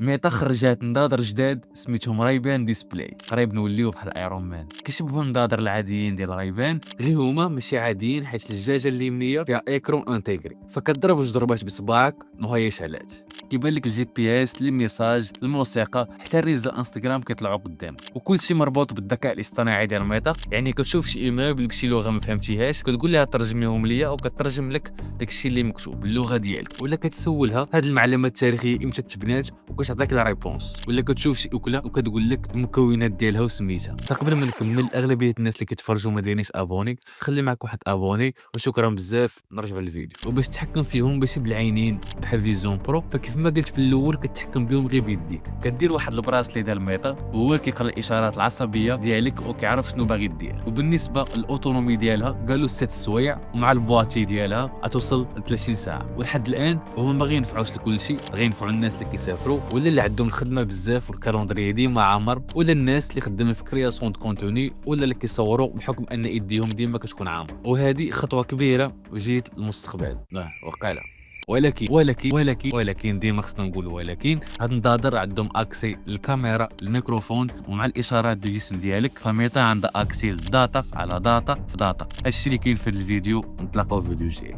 ميتا خرجات نظاظر جداد سميتهم رايبان ديسبلاي، قريب نوليو بحال ايرون مان. كيشبهوا النظاظر العاديين ديال رايبان، غير هما ماشي عاديين حيت الجاجه اليمنيه فيها ايكرون انتيغري، فكضرب جوج ضربات بصباعك وهي شعلات. كيبان لك الجي بي اس، لي ميساج، الموسيقى، حتى الريلز ديال الانستغرام كيطلعوا قدام، وكل شيء مربوط بالذكاء الاصطناعي ديال ميتا. يعني كتشوف شي ايميل بشي لغه ما فهمتيهاش، كتقول لها ترجم لهم ليا وكترجم لك داكشي اللي مكتوب باللغه ديالك، ولا كتسولها هاد المعلومات التاريخيه امتى تبنات وكتعطيك لا ريبونس، ولا كتشوف شي اكله وكتقول لك المكونات ديالها وسميتها. فقبل ما نكمل، اغلبيه الناس اللي كيتفرجوا ما دايرينش ابوني، خلي معك واحد ابوني وشكرا بزاف. نرجعوا للفيديو. وباش تحكم فيهم ماشي بالعينين بحال فيزيون برو، فكيف ما قلت في الاول كتحكم بهم غير بيديك. كدير واحد البراسلي ديال ميتا وهو اللي كيقرا الاشارات العصبيه ديالك وكيعرف شنو باغي دير. وبالنسبه للاوتونومي ديالها قالوا 6 سوايع، ومع البواتي ديالها غتوصل ل 30 ساعه. ولحد الان هما ما غينفعوش لكل شيء، غينفعوا الناس اللي كيسافروا ولا اللي عندهم الخدمه بزاف والكالندري ديما عامر، ولا الناس اللي خدامين في كرياسيون دو كونتوني، ولا اللي كيصوروا بحكم ان ايديهم ديما كتكون عامره. وهذه خطوه كبيره وجيت المستقبل وقيله. ولكن ديما خصنا نقول ولكن هاد النظاظر عندهم اكسي للكاميرا، الميكروفون، ومع الاشارات ديال الجسم ديالك. فميتا عندها اكسي للداتا على داتا في داتا. هادشي اللي كاين في هاد الفيديو، نتلاقاو في الفيديو الجاي.